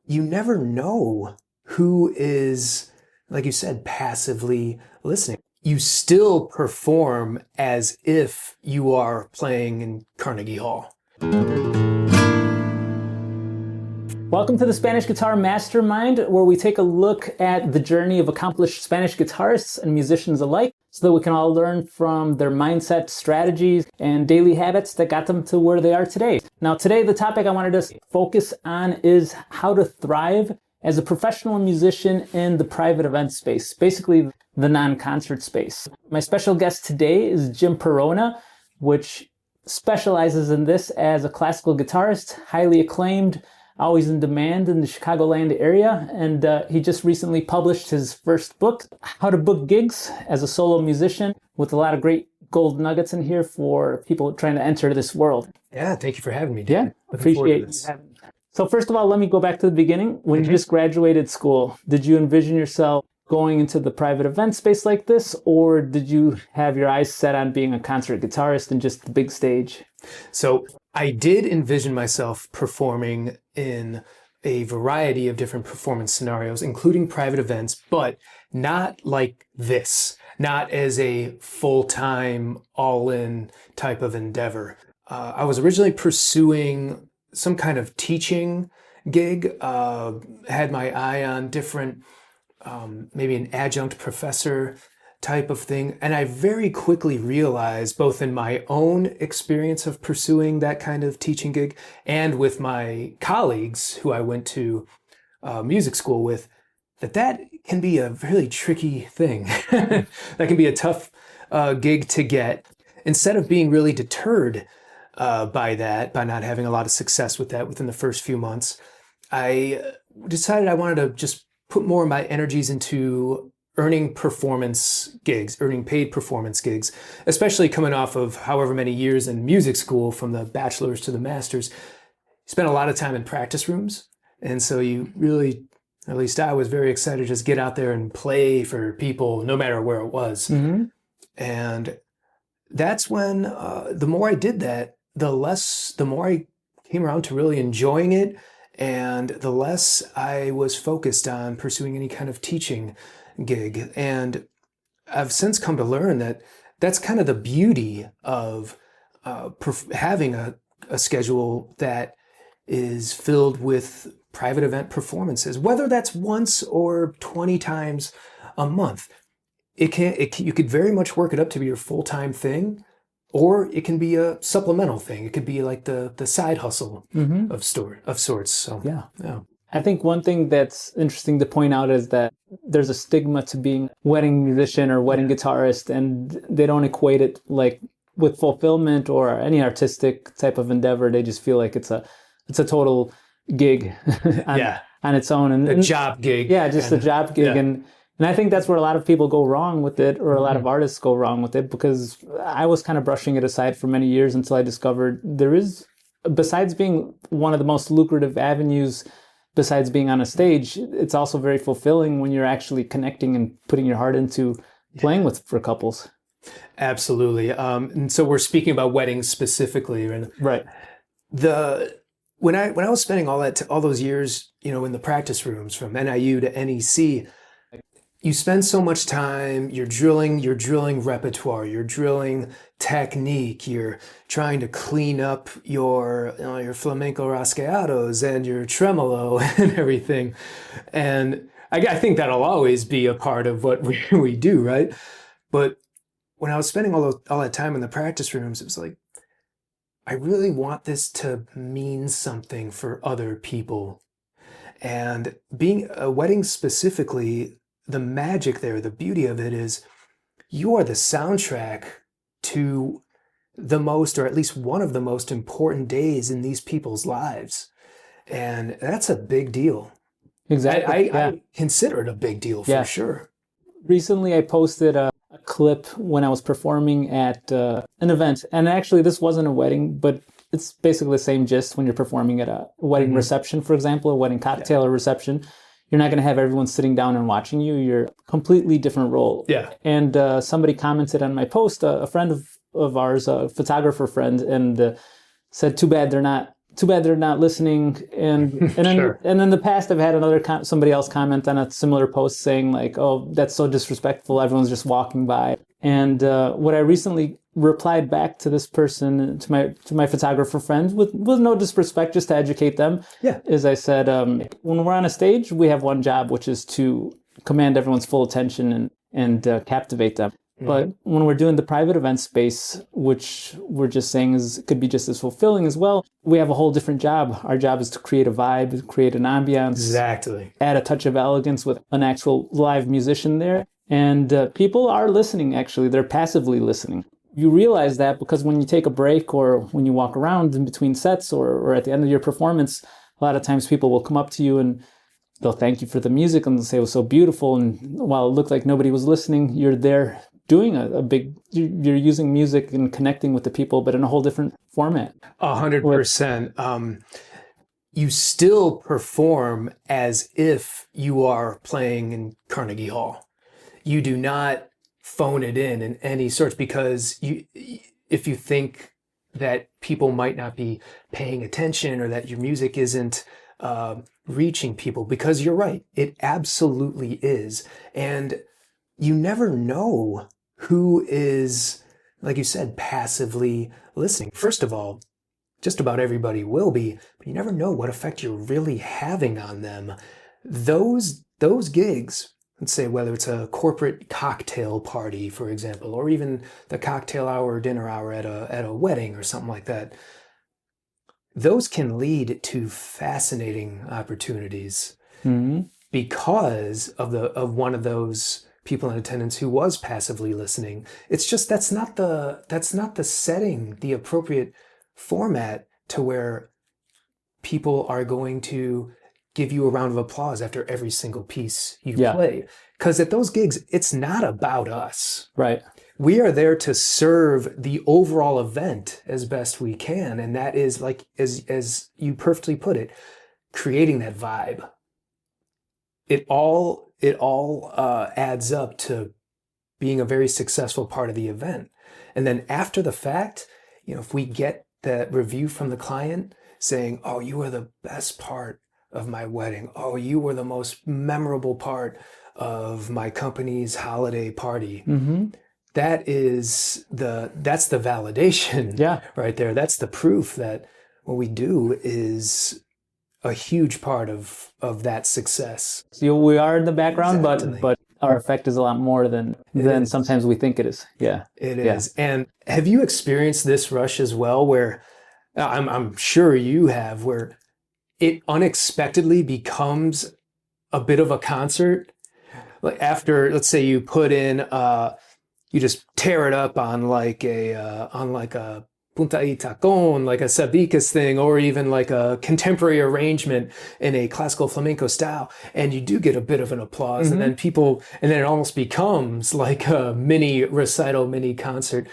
you never know who is, like you said, passively listening. You still perform as if you are playing in Carnegie Hall. Welcome to the Spanish Guitar Mastermind, where we take a look at the journey of accomplished Spanish guitarists and musicians alike so that we can all learn from their mindset, strategies, and daily habits that got them to where they are today. Now, today, the topic I wanted to focus on is how to thrive as a professional musician in the private event space, basically the non-concert space. My special guest today is Jim Perona, which specializes in this as a classical guitarist, highly acclaimed, always in demand in the Chicagoland area, and he just recently published his first book, How to Book Gigs as a Solo Musician, with a lot of great gold nuggets in here for people trying to enter this world. Yeah, thank you for having me, Dan. Yeah, appreciate you having me. So first of all, let me go back to the beginning. When you just graduated school, did you envision yourself going into the private event space like this, or did you have your eyes set on being a concert guitarist and just the big stage? So I did envision myself performing in a variety of different performance scenarios, including private events, but not like this, not as a full-time, all-in type of endeavor. I was originally pursuing some kind of teaching gig, had my eye on different, maybe an adjunct professor type of thing. And I very quickly realized, both in my own experience of pursuing that kind of teaching gig and with my colleagues who I went to music school with, that can be a really tricky thing. That can be a tough gig to get. Instead of being really deterred by not having a lot of success with that within the first few months, I decided I wanted to just put more of my energies into earning paid performance gigs, especially coming off of however many years in music school, from the bachelor's to the master's. You spent a lot of time in practice rooms. And so you really, at least I was very excited to just get out there and play for people, no matter where it was. Mm-hmm. And that's when, the more I did that, the more I came around to really enjoying it, and the less I was focused on pursuing any kind of teaching gig. And I've since come to learn that that's kind of the beauty of having a schedule that is filled with private event performances, whether that's once or 20 times a month. You could very much work it up to be your full-time thing, or it can be a supplemental thing. It could be like the side hustle of sorts. So yeah. I think one thing that's interesting to point out is that there's a stigma to being a wedding musician or wedding guitarist, and they don't equate it like with fulfillment or any artistic type of endeavor. They just feel like it's a total gig on its own, and a job gig. Yeah, just a job gig. Yeah. And I think that's where a lot of people go wrong with it, or a lot of artists go wrong with it, because I was kind of brushing it aside for many years until I discovered there is, besides being one of the most lucrative avenues, besides being on a stage, it's also very fulfilling when you're actually connecting and putting your heart into playing for couples. Absolutely. And so we're speaking about weddings specifically. Right. When I was spending all those years, in the practice rooms from NIU to NEC, you spend so much time, you're drilling repertoire, you're drilling technique, you're trying to clean up your flamenco rasgueados and your tremolo and everything. And I think that'll always be a part of what we do, right? But when I was spending all that time in the practice rooms, it was like, I really want this to mean something for other people. And being a wedding specifically, the magic there, the beauty of it is you are the soundtrack to the most, or at least one of the most important days in these people's lives. And that's a big deal. Exactly. I consider it a big deal for sure. Recently, I posted a clip when I was performing at an event. And actually, this wasn't a wedding, but it's basically the same gist when you're performing at a wedding reception, for example, a wedding cocktail or reception. You're not going to have everyone sitting down and watching you. You're a completely different role. Yeah. And somebody commented on my post, a friend of ours, a photographer friend, and said, too bad they're not too bad they're not listening. And then Sure. and in the past, I've had somebody else comment on a similar post saying like, "Oh, that's so disrespectful. Everyone's just walking by." And what I recently replied back to this person, to my photographer friends, with no disrespect, just to educate them, Yeah. is I said, when we're on a stage, we have one job, which is to command everyone's full attention and captivate them. But when we're doing the private event space, which we're just saying could be just as fulfilling as well, we have a whole different job. Our job is to create a vibe, create an ambiance, Exactly. add a touch of elegance with an actual live musician there. And people are listening, actually. They're passively listening. You realize that because when you take a break or when you walk around in between sets or at the end of your performance, a lot of times people will come up to you and they'll thank you for the music and they'll say it was so beautiful. And while it looked like nobody was listening, you're there doing you're using music and connecting with the people, but in a whole different format. 100%. You still perform as if you are playing in Carnegie Hall. You do not phone it in any sorts, because if you think that people might not be paying attention or that your music isn't reaching people, because you're right, it absolutely is. And you never know who is, like you said, passively listening. First of all, just about everybody will be, but you never know what effect you're really having on them. Those gigs, let's say whether it's a corporate cocktail party, for example, or even the cocktail hour or dinner hour at a wedding or something like that, those can lead to fascinating opportunities because of one of those people in attendance who was passively listening. It's just that's not the setting, the appropriate format to where people are going to give you a round of applause after every single piece you play. Because at those gigs, it's not about us. Right. We are there to serve the overall event as best we can. And that is, like, as you perfectly put it, creating that vibe. It all adds up to being a very successful part of the event. And then after the fact, if we get that review from the client saying, "Oh, you were the best part of my wedding. Oh, you were the most memorable part of my company's holiday party." That's the validation right there. That's the proof that what we do is a huge part of that success. So we are in the background, Exactly. but our effect is a lot more than sometimes we think it is. Yeah, it is. And have you experienced this rush as well, where I'm sure you have, where it unexpectedly becomes a bit of a concert? Like after, let's say you put in, you just tear it up on like a punta y tacón, like a sabicas thing, or even like a contemporary arrangement in a classical flamenco style, and you do get a bit of an applause, and then it almost becomes like a mini recital, mini concert.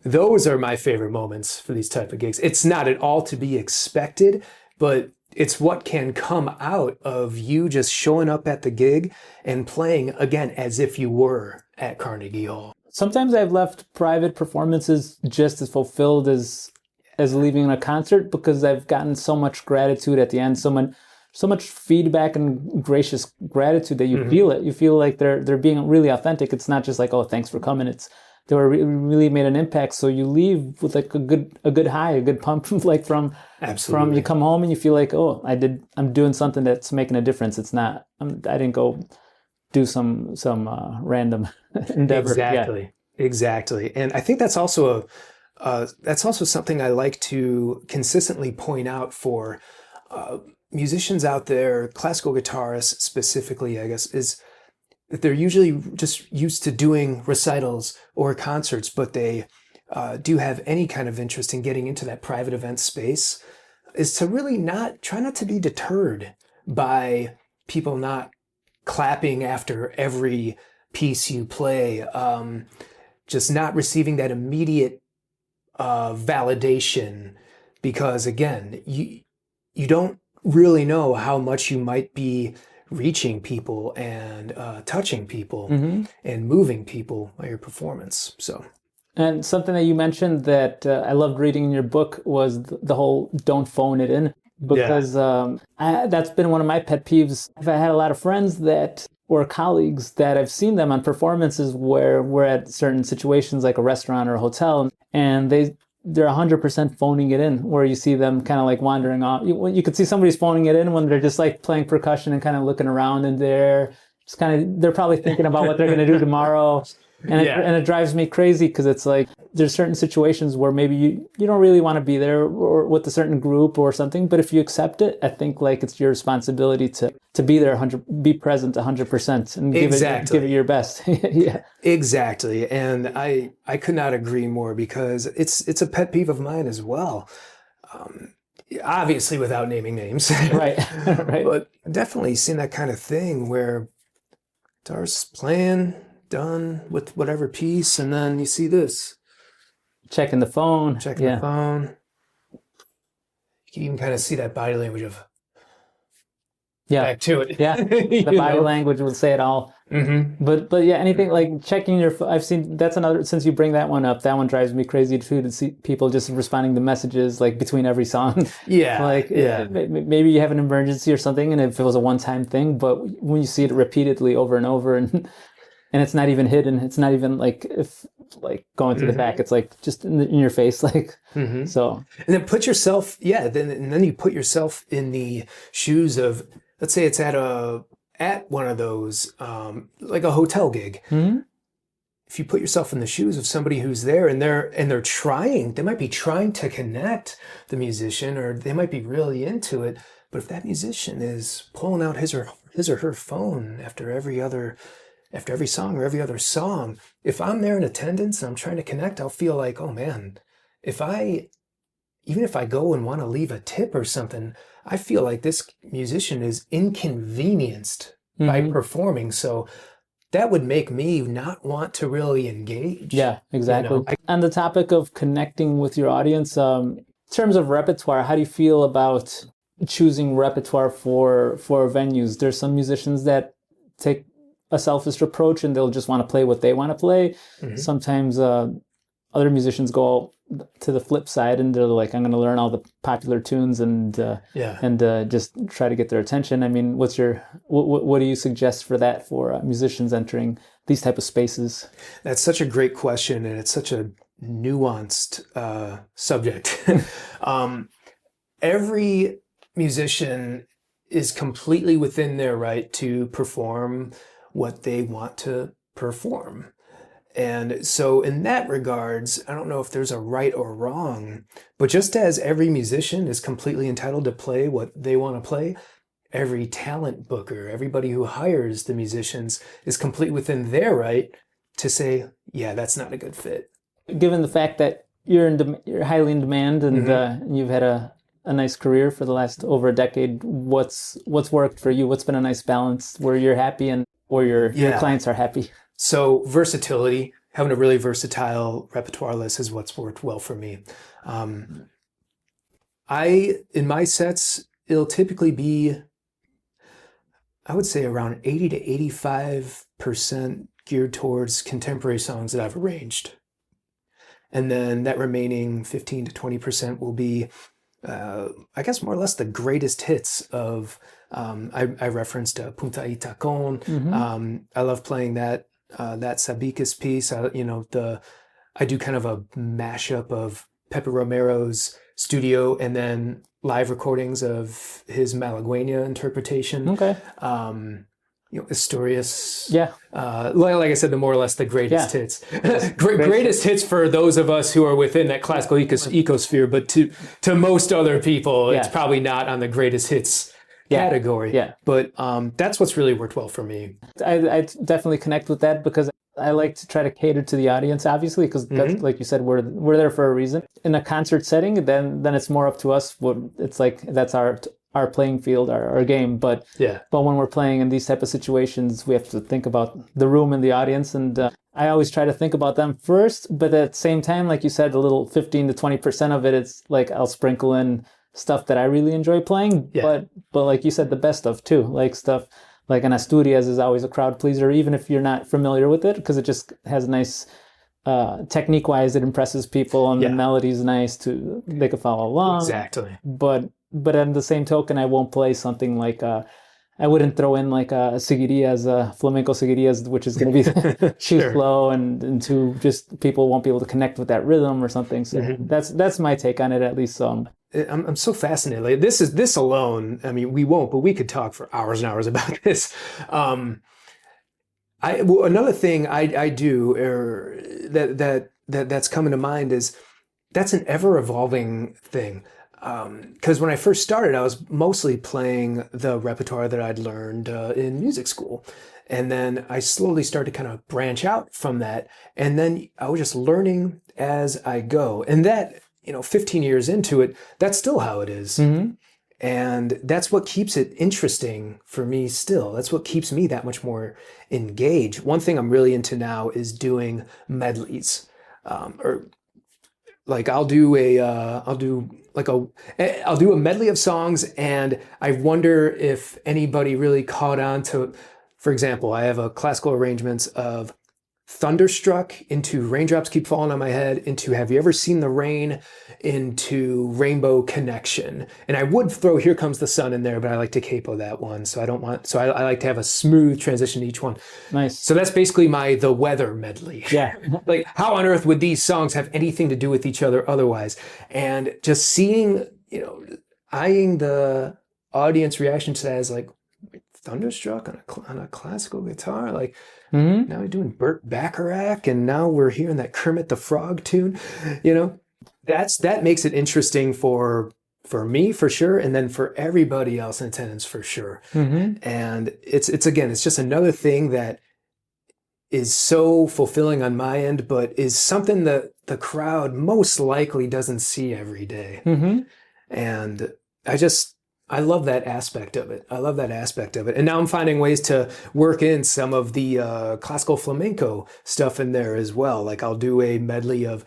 Those are my favorite moments for these type of gigs. It's not at all to be expected, but it's what can come out of you just showing up at the gig and playing again as if you were at Carnegie Hall. Sometimes I've left private performances just as fulfilled as leaving a concert, because I've gotten so much gratitude at the end, so much feedback and gracious gratitude that you feel it. You feel like they're being really authentic. It's not just like, "Oh, thanks for coming." They were really made an impact. So you leave with like a good high, a good pump, like from you come home and you feel like, "Oh, I'm doing something that's making a difference." It's not, I didn't go do some random endeavor. Exactly. And I think that's also something I like to consistently point out for musicians out there, classical guitarists specifically, I guess, is that they're usually just used to doing recitals or concerts, but they do have any kind of interest in getting into that private event space, is to really try not to be deterred by people not clapping after every piece you play, just not receiving that immediate validation, because again, you don't really know how much you might be reaching people and touching people and moving people by your performance. So And something that you mentioned that I loved reading in your book was the whole don't phone it in, because that's been one of my pet peeves. I've had a lot of friends that or colleagues that I've seen them on performances where we're at certain situations like a restaurant or a hotel, and they're 100% phoning it in, where you see them kind of like wandering off. You could see somebody's phoning it in when they're just like playing percussion and kind of looking around, and they're probably thinking about what they're going to do tomorrow. And it drives me crazy, because it's like there's certain situations where maybe you don't really want to be there or with a certain group or something, but if you accept it, I think like it's your responsibility to be there be present 100% and give it your best. Yeah. Exactly. And I could not agree more, because it's a pet peeve of mine as well. Obviously without naming names. Right. Right. But definitely seen that kind of thing where guitar's playing, done with whatever piece, and then you see this. Checking the phone. The phone. You can even kind of see that body language of back to it. Yeah, the body language would say it all. Mm-hmm. But yeah, anything like checking your phone. I've seen that's another, since you bring that one up, that one drives me crazy too, to see people just responding to messages like between every song. Maybe you have an emergency or something, and if it was a one-time thing, but when you see it repeatedly over and over, and it's not even hidden, it's not even like going to the back, it's like just in your face, like so. And then put yourself, then you put yourself in the shoes of, let's say it's at one of those, like a hotel gig. Mm-hmm. If you put yourself in the shoes of somebody who's there and they're trying, they might be trying to connect the musician, or they might be really into it. But if that musician is pulling out his or her phone after every song or every other song, if I'm there in attendance and I'm trying to connect, I'll feel like, oh man, even if I go and want to leave a tip or something, I feel like this musician is inconvenienced by performing. So that would make me not want to really engage. Yeah, exactly. On the topic of connecting with your audience, in terms of repertoire, how do you feel about choosing repertoire for venues? There's some musicians that take a selfish approach and they'll just want to play what they want to play. Mm-hmm. Sometimes other musicians go to the flip side and they're like, I'm going to learn all the popular tunes and just try to get their attention. I mean, what do you suggest for that, for musicians entering these type of spaces? That's such a great question, and it's such a nuanced subject. Every musician is completely within their right to perform what they want to perform. And so in that regards, I don't know if there's a right or wrong, but just as every musician is completely entitled to play what they want to play, every talent booker, everybody who hires the musicians is completely within their right to say, yeah, that's not a good fit. Given the fact that you're highly in demand and you've had a nice career for the last over a decade, what's worked for you? What's been a nice balance where you're happy and where your clients are happy? So versatility, having a really versatile repertoire list is what's worked well for me. In my sets, it'll typically be, I would say, around 80 to 85% geared towards contemporary songs that I've arranged. And then that remaining 15 to 20% will be, I guess, more or less the greatest hits of, I referenced Punta y Tacon. Mm-hmm. I love playing that Sabikis piece. I do kind of a mashup of Pepe Romero's studio and then live recordings of his Malagueña interpretation. Okay. Asturias. Yeah. Like I said, the more or less the greatest hits. Greatest hits for those of us who are within that classical ecosphere, but to most other people, it's probably not on the greatest hits category. Yeah. But that's what's really worked well for me. I definitely connect with that because I like to try to cater to the audience, obviously, because like you said, we're there for a reason. In a concert setting, then it's more up to us. It's like that's our playing field, our game. But when we're playing in these type of situations, we have to think about the room and the audience. And I always try to think about them first. But at the same time, like you said, a little 15 to 20% of it, it's like I'll sprinkle in stuff that I really enjoy playing. Yeah. But like you said, the best of too, like stuff like an Asturias is always a crowd pleaser, even if you're not familiar with it, because it just has nice technique wise, it impresses people, and the Yeah. melody's nice to they can follow along. Exactly. But on the same token, I won't play something like I wouldn't throw in like a seguidillas, flamenco seguidillas, which is going to be too Sure. slow and too just people won't be able to connect with that rhythm or something. So that's my take on it, at least. I'm so fascinated. Like, this alone. I mean, we won't, but we could talk for hours and hours about this. Another thing I do, or that's coming to mind, is that's an ever evolving thing. Because when I first started, I was mostly playing the repertoire that I'd learned in music school. And then I slowly started to kind of branch out from that. And then I was just learning as I go. And that, 15 years into it, that's still how it is. And that's what keeps it interesting for me still. That's what keeps me that much more engaged. One thing I'm really into now is doing medleys. Or like I'll do a medley of songs, and I wonder if anybody really caught on to, for example, I have a classical arrangements of Thunderstruck into Raindrops Keep Falling on My Head into Have You Ever Seen the Rain into Rainbow Connection. And I would throw Here Comes the Sun in there, but I like to capo that one. So I like to have a smooth transition to each one. Nice. So that's basically the weather medley. Yeah. Like, how on earth would these songs have anything to do with each other otherwise? And just seeing, eyeing the audience reaction to that as like, Thunderstruck on a classical guitar, like now we're doing Burt Bacharach, and now we're hearing that Kermit the Frog tune. That makes it interesting for me for sure, and then for everybody else in attendance for sure. And it's just another thing that is so fulfilling on my end, but is something that the crowd most likely doesn't see every day. And I love that aspect of it. And now I'm finding ways to work in some of the classical flamenco stuff in there as well. Like I'll do a medley of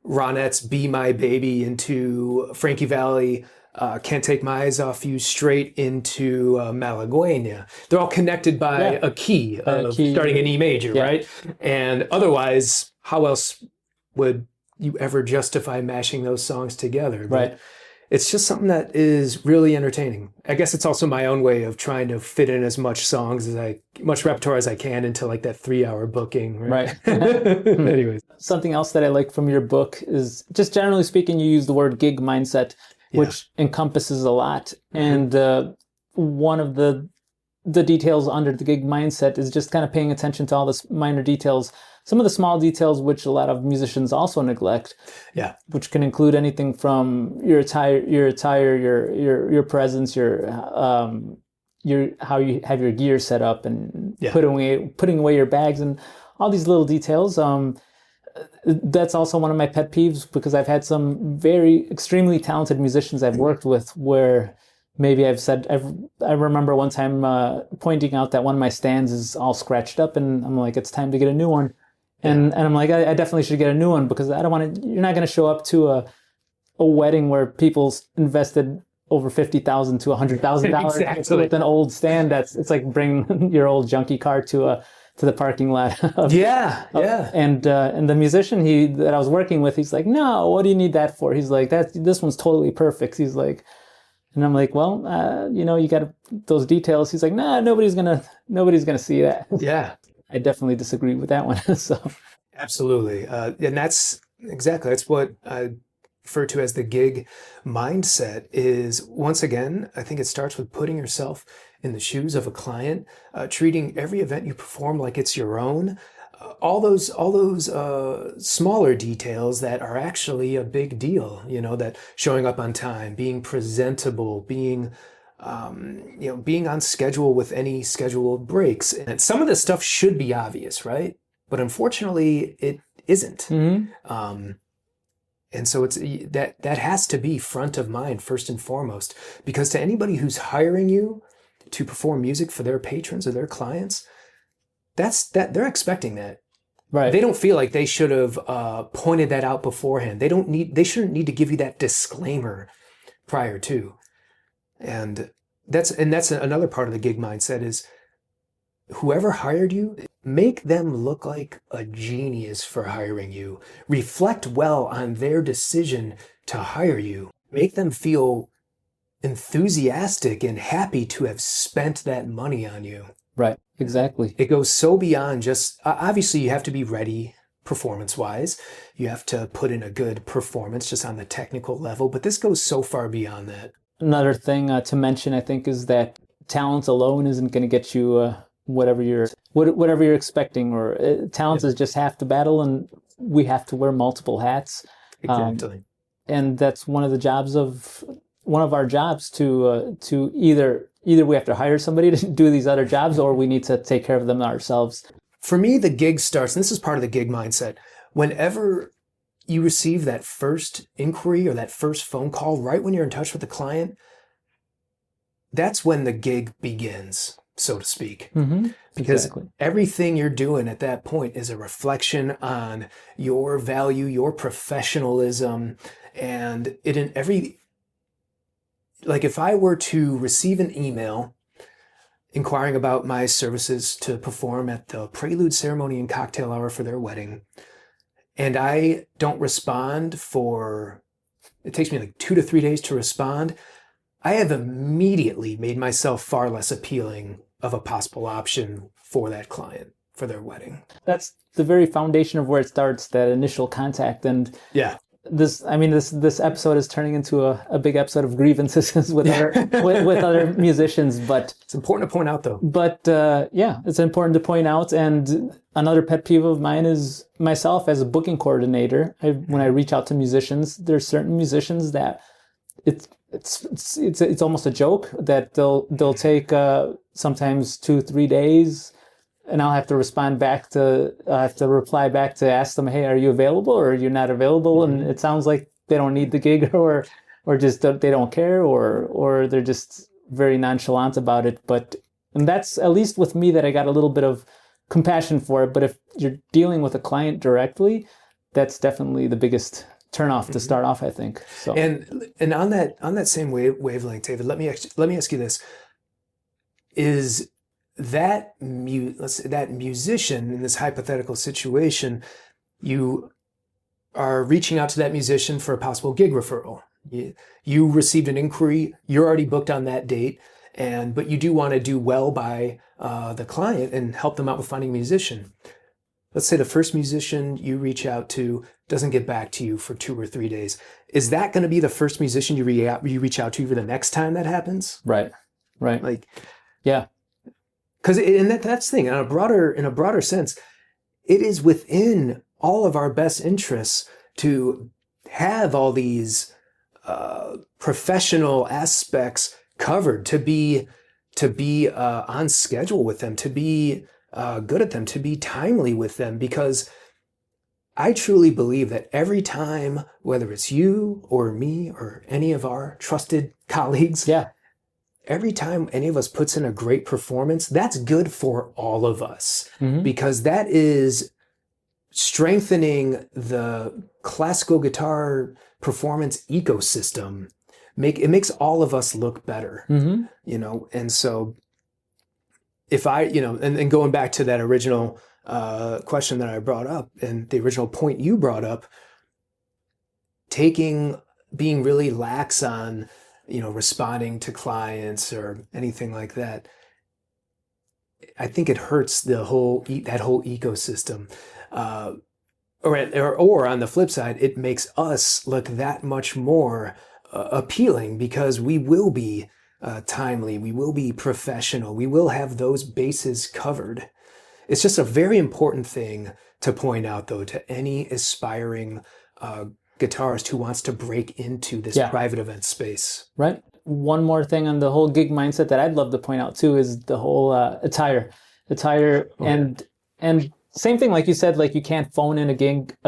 Ronette's Be My Baby into Frankie Valli, Can't Take My Eyes Off You, straight into Malagueña. They're all connected by a key starting in E major, right? And otherwise, how else would you ever justify mashing those songs together? Right. It's just something that is really entertaining. I guess it's also my own way of trying to fit in as much repertoire as I can into like that 3-hour booking. Right. Anyways. Something else that I like from your book is just generally speaking, you use the word gig mindset, which encompasses a lot. And one of the details under the gig mindset is just kind of paying attention to all the minor details, some of the small details which a lot of musicians also neglect. Yeah, which can include anything from your attire, your presence, your how you have your gear set up, and putting away your bags, and all these little details. That's also one of my pet peeves, because I've had some very extremely talented musicians I've worked with where maybe I remember one time pointing out that one of my stands is all scratched up, and I'm like, it's time to get a new one. And I'm like, I definitely should get a new one, because I don't want to. You're not going to show up to a wedding where people's invested over $50,000 to $100,000 with an old stand. It's like bring your old junky car to the parking lot. And the musician that I was working with, he's like, no, what do you need that for? He's like, this one's totally perfect. He's like, and I'm like, well, you got those details. He's like, nah, nobody's gonna see that. Yeah. I definitely disagree with that one. So, absolutely, and that's what I refer to as the gig mindset. Is, once again, I think it starts with putting yourself in the shoes of a client, treating every event you perform like it's your own. All those smaller details that are actually a big deal. That showing up on time, being presentable, being being on schedule with any scheduled breaks. And some of this stuff should be obvious, right? But unfortunately, it isn't. And so it's that has to be front of mind first and foremost, because to anybody who's hiring you to perform music for their patrons or their clients, they're expecting that. Right. They don't feel like they should have pointed that out beforehand. They shouldn't need to give you that disclaimer prior to. And that's another part of the gig mindset is whoever hired you, make them look like a genius for hiring you. Reflect well on their decision to hire you. Make them feel enthusiastic and happy to have spent that money on you. Right. Exactly. It goes so beyond just, obviously you have to be ready performance-wise. You have to put in a good performance just on the technical level, but this goes so far beyond that. Another thing to mention, I think, is that talent alone isn't going to get you whatever you're expecting, or talent is just half the battle, and we have to wear multiple hats. Exactly. And that's one of our jobs to either we have to hire somebody to do these other jobs, or we need to take care of them ourselves. For me, the gig starts, and this is part of the gig mindset. Whenever you receive that first inquiry or that first phone call, right when you're in touch with the client, that's when the gig begins, so to speak. Mm-hmm. Because exactly. Everything you're doing at that point is a reflection on your value, your professionalism, and like if I were to receive an email inquiring about my services to perform at the prelude ceremony and cocktail hour for their wedding, and I don't respond it takes me like 2 to 3 days to respond, I have immediately made myself far less appealing of a possible option for that client for their wedding. That's the very foundation of where it starts, that initial contact. And yeah, this episode is turning into a big episode of grievances with other musicians, but it's important to point out though. But it's important to point out. And another pet peeve of mine is myself as a booking coordinator. When I reach out to musicians, there's certain musicians that it's almost a joke that they'll take sometimes 2-3 days, and I'll have to reply back to ask them, hey, are you available or are you not available? Mm-hmm. And it sounds like they don't need the gig, or just they don't care, or they're just very nonchalant about it. And that's, at least with me, that I got a little bit of compassion for it. But if you're dealing with a client directly, that's definitely the biggest turnoff to start off, I think. So and on that same wavelength, David, let me ask you this: is that musician in this hypothetical situation, you are reaching out to that musician for a possible gig referral. You received an inquiry, you're already booked on that date, but you do want to do well by the client and help them out with finding a musician. Let's say the first musician you reach out to doesn't get back to you for 2 or 3 days. Is that going to be the first musician you reach out to for the next time that happens? Right. Like, yeah. Because that's the thing. In a broader sense, it is within all of our best interests to have all these professional aspects covered, to be on schedule with them, to be good at them, to be timely with them, because I truly believe that every time, whether it's you or me or any of our trusted colleagues, every time any of us puts in a great performance, that's good for all of us, because that is strengthening the classical guitar performance ecosystem. It makes all of us look better, and so if I, and going back to that original question that I brought up and the original point you brought up, being really lax on, responding to clients or anything like that, I think it hurts that whole ecosystem. Or on the flip side, it makes us look that much more appealing, because we will be timely, we will be professional, we will have those bases covered. It's just a very important thing to point out, though, to any aspiring guitarist who wants to break into this private event space. Right. One more thing on the whole gig mindset that I'd love to point out too is the whole attire, and same thing, like you said, like you can't phone in a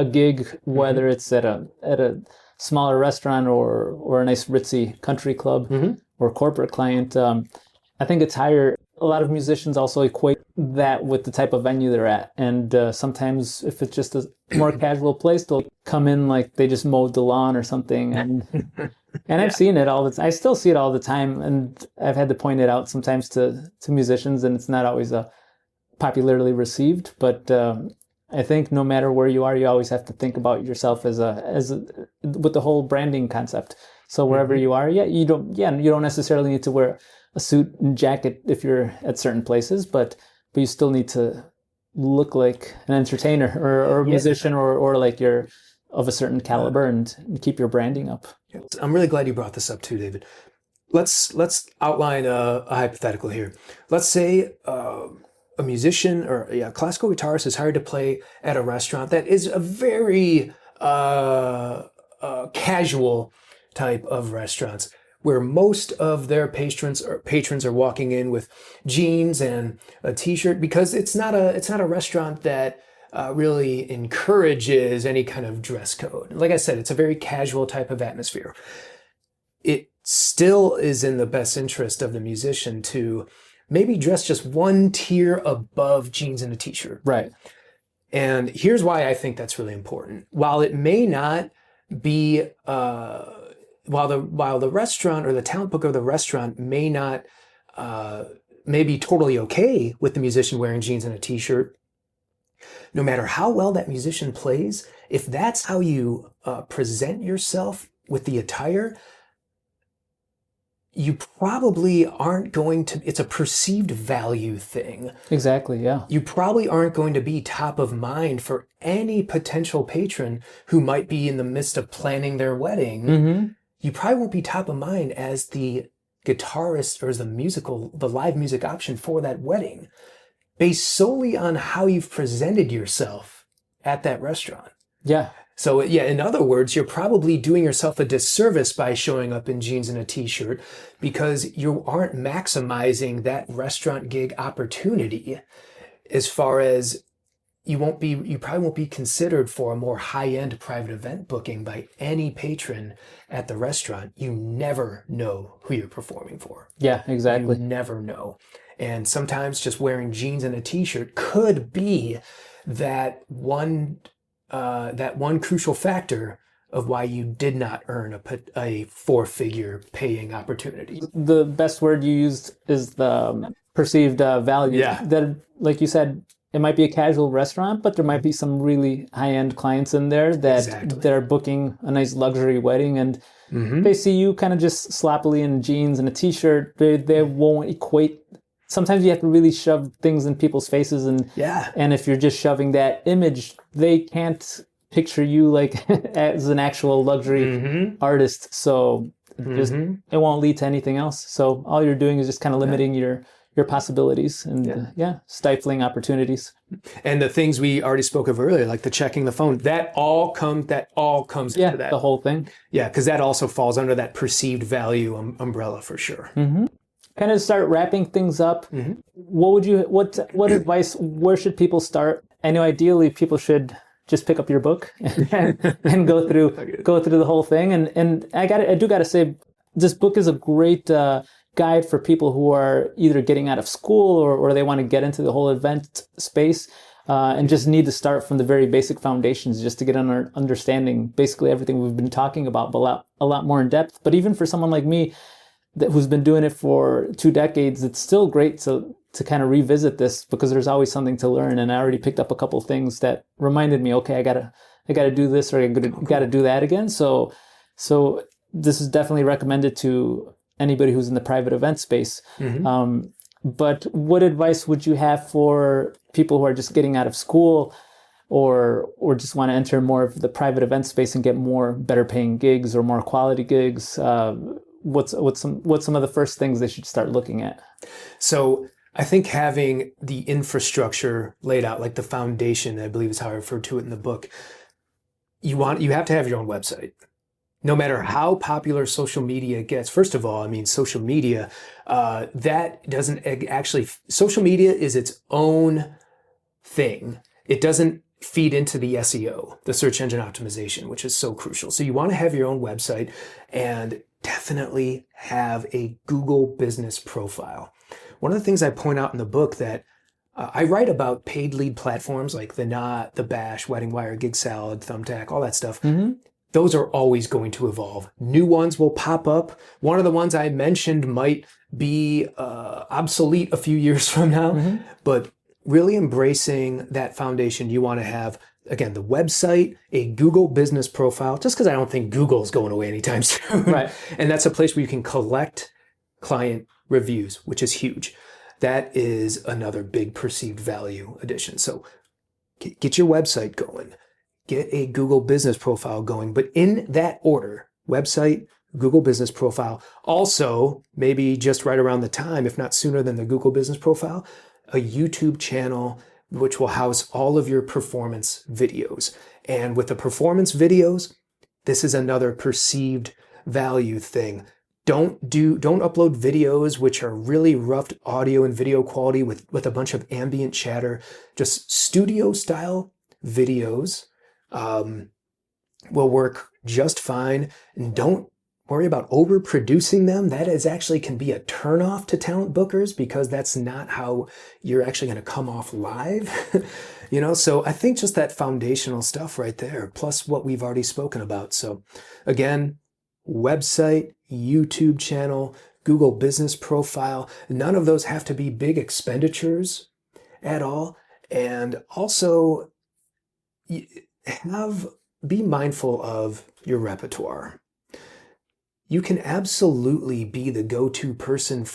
gig, whether it's at a smaller restaurant or a nice ritzy country club or corporate client. I think attire, a lot of musicians also equate that with the type of venue they're at. And sometimes if it's just a more casual place, they'll come in like they just mowed the lawn or something. And I've seen it all the time. I still see it all the time. And I've had to point it out sometimes to musicians, and it's not always a popularly received, but I think no matter where you are, you always have to think about yourself with the whole branding concept. So wherever you are, you don't necessarily need to wear a suit and jacket if you're at certain places, but you still need to look like an entertainer or a musician or like you're of a certain caliber and keep your branding up. I'm really glad you brought this up too, David. Let's outline a hypothetical here. Let's say a musician or a classical guitarist is hired to play at a restaurant that is a very casual type of restaurants, where most of their patrons are walking in with jeans and a t-shirt, because it's not a restaurant that really encourages any kind of dress code. Like I said, it's a very casual type of atmosphere. It still is in the best interest of the musician to maybe dress just one tier above jeans and a t-shirt. Right. And here's why I think that's really important. While it may not be, while the restaurant or the talent book of the restaurant may not, may be totally okay with the musician wearing jeans and a t-shirt, no matter how well that musician plays, if that's how you present yourself with the attire, you probably aren't going to, it's a perceived value thing. Exactly, yeah. You probably aren't going to be top of mind for any potential patron who might be in the midst of planning their wedding. You probably won't be top of mind as the guitarist or as the live music option for that wedding, based solely on how you've presented yourself at that restaurant. Yeah. So in other words, you're probably doing yourself a disservice by showing up in jeans and a t-shirt, because you aren't maximizing that restaurant gig opportunity, as far as you probably won't be considered for a more high-end private event booking by any patron at the restaurant. You never know who you're performing for. Yeah, exactly. You never know. And sometimes just wearing jeans and a t-shirt could be that one crucial factor of why you did not earn a four-figure paying opportunity. The best word you used is the perceived value. Yeah. That, like you said, it might be a casual restaurant, but there might be some really high-end clients in there that they're booking a nice luxury wedding, and they see you kind of just sloppily in jeans and a t-shirt. They won't equate. Sometimes you have to really shove things in people's faces, and if you're just shoving that image, they can't picture you like as an actual luxury artist. So it won't lead to anything else. So all you're doing is just kind of limiting your possibilities and stifling opportunities. And the things we already spoke of earlier, like the checking the phone, that all comes into that. The whole thing. Yeah, because that also falls under that perceived value umbrella for sure. Kind of start wrapping things up. What advice, where should people start? I know ideally people should just pick up your book and go through the whole thing. And I do gotta say, this book is a great guide for people who are either getting out of school or they want to get into the whole event space and just need to start from the very basic foundations just to get an understanding basically everything we've been talking about, but a lot more in depth. But even for someone like me who's been doing it for 2 decades, it's still great to kind of revisit this, because there's always something to learn. And I already picked up a couple of things that reminded me, okay, I gotta do this, or I gotta do that again. So this is definitely recommended to anybody who's in the private event space. But what advice would you have for people who are just getting out of school or just want to enter more of the private event space and get more better paying gigs or more quality gigs? What's some of the first things they should start looking at? So I think having the infrastructure laid out, like the foundation, I believe is how I referred to it in the book. You have to have your own website. No matter how popular social media gets, first of all, I mean, social media, social media is its own thing. It doesn't feed into the SEO, the search engine optimization, which is so crucial. So you want to have your own website, and definitely have a Google business profile. One of the things I point out in the book that I write about paid lead platforms like the Knot, the Bash, Wedding Wire, Gig Salad, Thumbtack, all that stuff. Those are always going to evolve. New ones will pop up. One of the ones I mentioned might be obsolete a few years from now, but really embracing that foundation, you want to have, again, the website, a Google business profile, just because I don't think Google's going away anytime soon. Right. And that's a place where you can collect client reviews, which is huge. That is another big perceived value addition. So get your website going, get a Google business profile going, but in that order: website, Google business profile. Also, maybe just right around the time, if not sooner than the Google business profile, a YouTube channel which will house all of your performance videos. And with the performance videos, this is another perceived value thing. Don't upload videos which are really rough audio and video quality with a bunch of ambient chatter. Just studio style videos will work just fine. And don't worry about overproducing them. That is actually can be a turnoff to talent bookers, because that's not how you're actually going to come off live. So I think just that foundational stuff right there, plus what we've already spoken about. So again, website, YouTube channel, Google business profile, none of those have to be big expenditures at all. And also be mindful of your repertoire. You can absolutely be the go-to person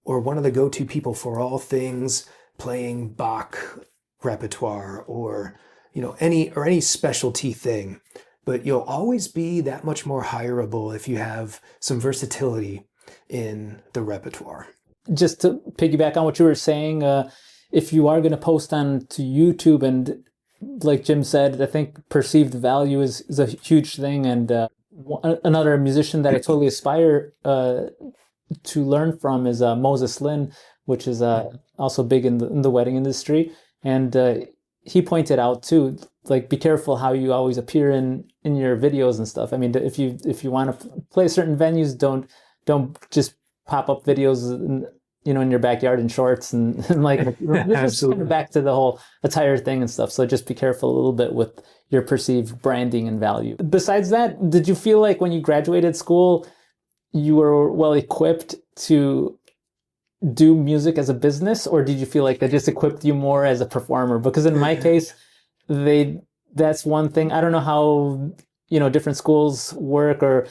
or one of the go-to people for all things playing Bach repertoire or any specialty thing. But you'll always be that much more hireable if you have some versatility in the repertoire. Just to piggyback on what you were saying, if you are going to post on to YouTube, and like Jim said, I think perceived value is a huge thing. And another musician that I totally aspire to learn from is Moses Lin, which is also big in the wedding industry. And he pointed out too, like, be careful how you always appear in your videos and stuff. I mean, if you want to play certain venues, don't just pop up videos in your backyard in shorts and like this is kind of back to the whole attire thing and stuff. So just be careful a little bit with your perceived branding and value. Besides that, did you feel like when you graduated school, you were well equipped to do music as a business, or did you feel like that just equipped you more as a performer? Because in my case, that's one thing. I don't know how different schools work or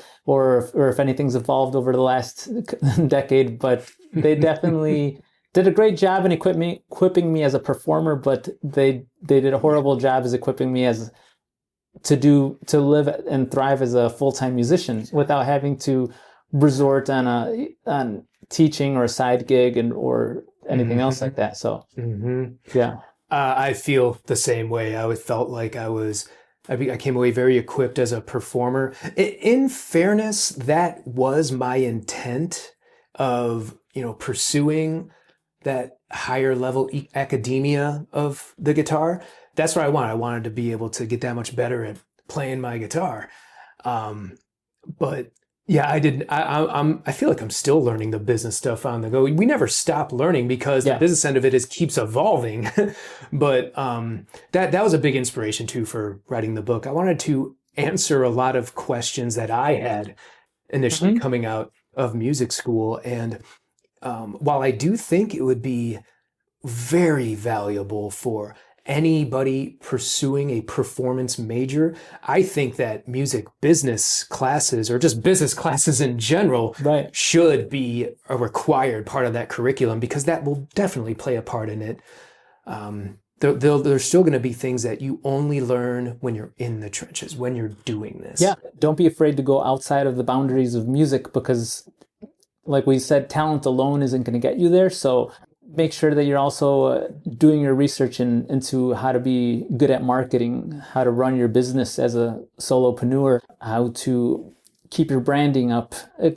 if anything's evolved over the last decade, but they definitely did a great job in equipping me as a performer, but they did a horrible job as equipping me as to live and thrive as a full-time musician without having to resort on teaching or a side gig or anything else like that. So yeah. I feel the same way. I felt like I came away very equipped as a performer. In fairness, that was my intent of, pursuing that higher level academia of the guitar. That's what I wanted. I wanted to be able to get that much better at playing my guitar. But yeah, I didn't. I feel like I'm still learning the business stuff on the go. We never stop learning because the business end of it keeps evolving. But that was a big inspiration too for writing the book. I wanted to answer a lot of questions that I had initially coming out of music school. And while I do think it would be very valuable for anybody pursuing a performance major, I think that music business classes, or just business classes in general, should be a required part of that curriculum, because that will definitely play a part in it. There's still going to be things that you only learn when you're in the trenches, when you're doing this. Yeah, don't be afraid to go outside of the boundaries of music, because like we said, talent alone isn't going to get you there. So make sure that you're also doing your research into how to be good at marketing, how to run your business as a solopreneur, how to keep your branding up.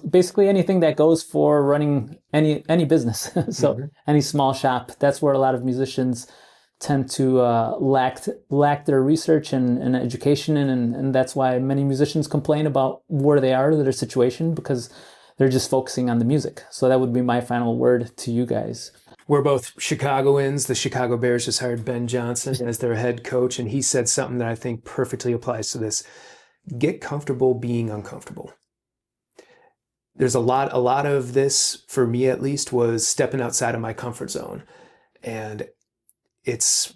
Basically anything that goes for running any business. So any small shop, that's where a lot of musicians tend to lack their research and education, and that's why many musicians complain about where they are, their situation, because they're just focusing on the music. So that would be my final word to you guys. We're both Chicagoans. The Chicago Bears just hired Ben Johnson as their head coach, and he said something that I think perfectly applies to this. Get comfortable being uncomfortable. There's a lot of this, for me at least, was stepping outside of my comfort zone. And it's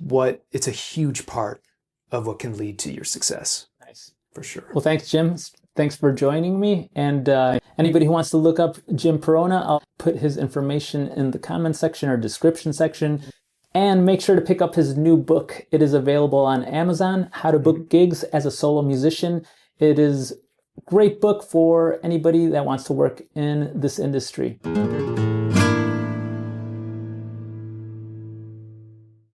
a huge part of what can lead to your success. Nice. For sure. Well, thanks, Jim. Thanks for joining me. And anybody who wants to look up Jim Perona, I'll put his information in the comment section or description section. And make sure to pick up his new book. It is available on Amazon, How to Book Gigs as a Solo Musician. It is a great book for anybody that wants to work in this industry.